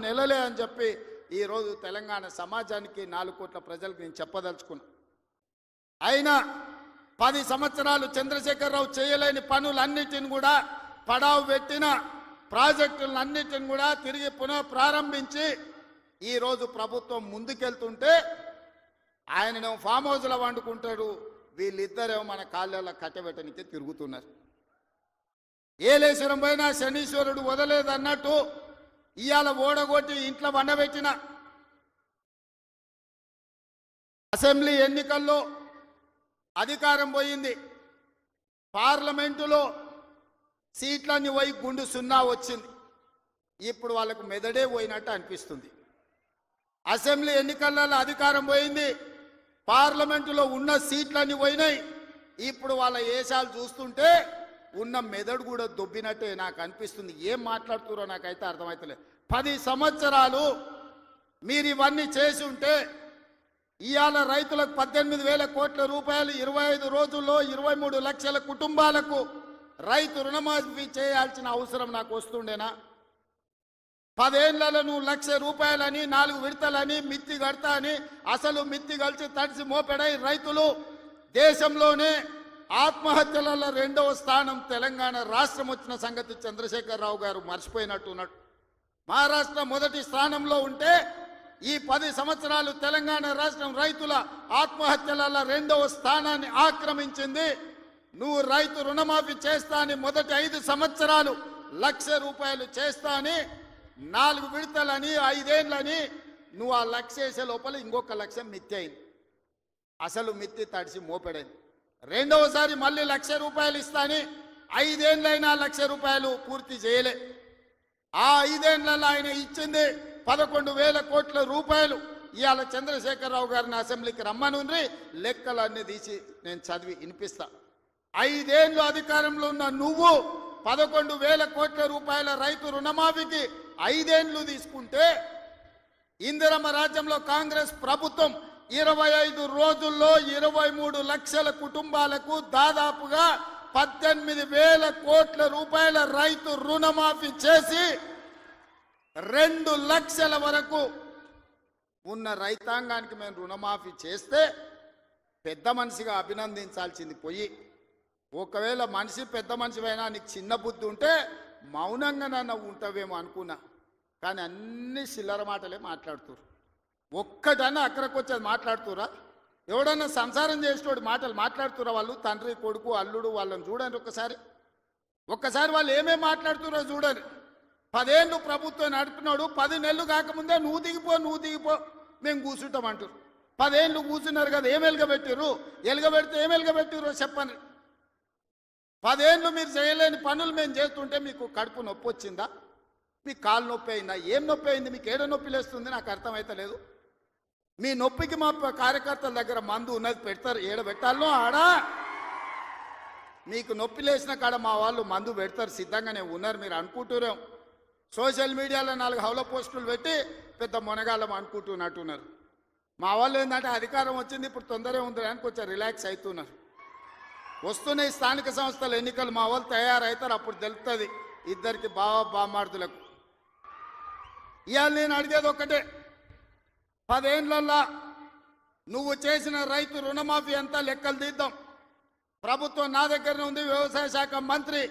నెలలే అని చెప్పి ఈరోజు తెలంగాణ సమాజానికి 4 కోట్ల ప్రజలకు నేను చెప్పదలుచుకున్నా. అయినా 10 సంవత్సరాలు చంద్రశేఖరరావు చేయలేని పనులన్నిటిని కూడా పడావు పెట్టిన ప్రాజెక్టులన్నిటిని కూడా తిరిగి పునః ప్రారంభించి ఈరోజు ప్రభుత్వం ముందుకెళ్తుంటే ఆయననేమో ఫామ్ హౌస్లో వండుకుంటాడు, వీళ్ళిద్దరేమో మన కాళ్ళలో కట్టబెట్టనికి తిరుగుతున్నారు. ఏలేశ్వరం పోయినా శనీశ్వరుడు వదలేదన్నట్టు ఇవాళ ఓడగొట్టి ఇంట్లో వండబెట్టిన అసెంబ్లీ ఎన్నికల్లో అధికారం పోయింది, పార్లమెంటులో సీట్లన్నీ పోయి గుండు 0 వచ్చింది. ఇప్పుడు వాళ్ళకు మెదడే పోయినట్టు అనిపిస్తుంది. అసెంబ్లీ ఎన్నికలలో అధికారం పోయింది, పార్లమెంటులో ఉన్న సీట్లన్నీ పోయినాయి. ఇప్పుడు వాళ్ళ ఏషాలు చూస్తుంటే ఉన్న మెదడు కూడా దొబ్బినట్టే నాకు అనిపిస్తుంది. ఏం మాట్లాడుతున్నారో నాకైతే అర్థమవుతలేదు. 10 సంవత్సరాలు మీరు ఇవన్నీ చేసి ఉంటే ఇవాళ రైతులకు 18,000 కోట్ల రూపాయలు 25 రోజుల్లో 23 లక్షల కుటుంబాలకు రైతు రుణమాఫీ చేయాల్సిన అవసరం నాకు వస్తుండేనా? 10 ఏళ్లలో నువ్వు 1,00,000 రూపాయలని 4 విడతలని మిత్తి కడతా అని అసలు మిత్తి కలిసి తడిసి మోపెడై రైతులు దేశంలోనే ఆత్మహత్యలలో 2వ స్థానం తెలంగాణ రాష్ట్రం వచ్చిన సంగతి చంద్రశేఖరరావు గారు మర్చిపోయినట్టున్నాడు. మహారాష్ట్ర మొదటి స్థానంలో ఉంటే ఈ 10 సంవత్సరాలు తెలంగాణ రాష్ట్రం రైతుల ఆత్మహత్యలలో 2వ స్థానాన్ని ఆక్రమించింది. నువ్వు రైతు రుణమాఫీ చేస్తా అని మొదటి 5 సంవత్సరాలు 1,00,000 రూపాయలు చేస్తా అని 4 విడతలని 5 ఏళ్ళని నువ్వు ఆ 1,00,000 చేసే లోపల ఇంకొక 1,00,000 మిత్తి అయింది. అసలు మిత్తి తడిసి మోపెడైంది. రెండవసారి మళ్ళీ 1,00,000 రూపాయలు ఇస్తాని 5 ఏళ్ళైనా 1,00,000 రూపాయలు పూర్తి చేయలే. ఆ 5 ఏళ్లలో ఆయన ఇచ్చింది 11,000 కోట్ల రూపాయలు. ఇవాళ చంద్రశేఖరరావు గారిని అసెంబ్లీకి రమ్మనుండ్రి, లెక్కలన్నీ తీసి నేను చదివి వినిపిస్తా. 5 ఏళ్ళు అధికారంలో ఉన్న నువ్వు 11,000 కోట్ల రూపాయల రైతు రుణమాఫీకి 5 ఏళ్ళు తీసుకుంటే ఇందిరమ్మ రాజ్యంలో కాంగ్రెస్ ప్రభుత్వం 25 రోజుల్లో 23 లక్షల కుటుంబాలకు దాదాపుగా 18,000 కోట్ల రూపాయల రైతు రుణమాఫీ చేసి 2 లక్షల వరకు ఉన్న రైతాంగానికి మేము రుణమాఫీ చేస్తే పెద్ద మనిషిగా అభినందించాల్సింది పోయి, ఒకవేళ మనిషి పెద్ద మనిషివైనా నీకు చిన్న బుద్ధి ఉంటే మౌనంగా నన్ను ఉంటావేమో అనుకున్నా. కానీ అన్ని చిల్లర మాటలే మాట్లాడుతురు. ఒక్కటన్నా అక్కడికి వచ్చేది మాట్లాడుతురా? ఎవడన్నా సంసారం చేసేటోడు మాటలు మాట్లాడుతురా? వాళ్ళు తండ్రి కొడుకు అల్లుడు వాళ్ళని చూడండి ఒక్కసారి వాళ్ళు ఏమేమి మాట్లాడుతురో చూడండి. 10 ఏళ్ళు ప్రభుత్వం నడిపినాడు, 10 నెలలు కాకముందే నువ్వు దిగిపో మేము కూర్చుంటామంటారు. 10 ఏళ్ళు కూర్చున్నారు కదా, ఏం ఎలుగబెట్టిర్రు? ఎలుగబెడితే ఏం ఎలుగబెట్టిర్రో చెప్పండి. 10 ఏళ్ళు మీరు చేయలేని పనులు మేము చేస్తుంటే మీకు కడుపు నొప్పి వచ్చిందా? మీకు కాలు నొప్పి అయిందా? ఏం నొప్పి అయింది? మీకు ఏడో నొప్పి లేస్తుంది? నాకు అర్థమైతలేదు. మీ నొప్పికి మా కార్యకర్తల దగ్గర మందు ఉన్నది, పెడతారు. ఏడ పెట్టాలో ఆడా మీకు నొప్పి లేచిన కాడ మా వాళ్ళు మందు పెడతారు, సిద్ధంగానే ఉన్నారు. మీరు అనుకుంటున్నాం సోషల్ మీడియాలో 4 హౌల పోస్టులు పెట్టి పెద్ద మొనగాళ్ళం అనుకుంటున్నట్టున్నారు. మా వాళ్ళు ఏంటంటే అధికారం వచ్చింది ఇప్పుడు తొందరగా ఉంది అని కొంచెం రిలాక్స్ అవుతున్నారు. వస్తున్నాయి స్థానిక సంస్థల ఎన్నికలు, మా వాళ్ళు తయారవుతారు, అప్పుడు తెలుస్తుంది ఇద్దరికి బామార్దులకు. ఇవాళ నేను అడిగేది ఒక్కటే, 10 ఏళ్ళల్లో నువ్వు చేసిన రైతు రుణమాఫీ అంతా లెక్కలు తీద్దాం. ప్రభుత్వం నా దగ్గరనే ఉంది, వ్యవసాయ శాఖ మంత్రి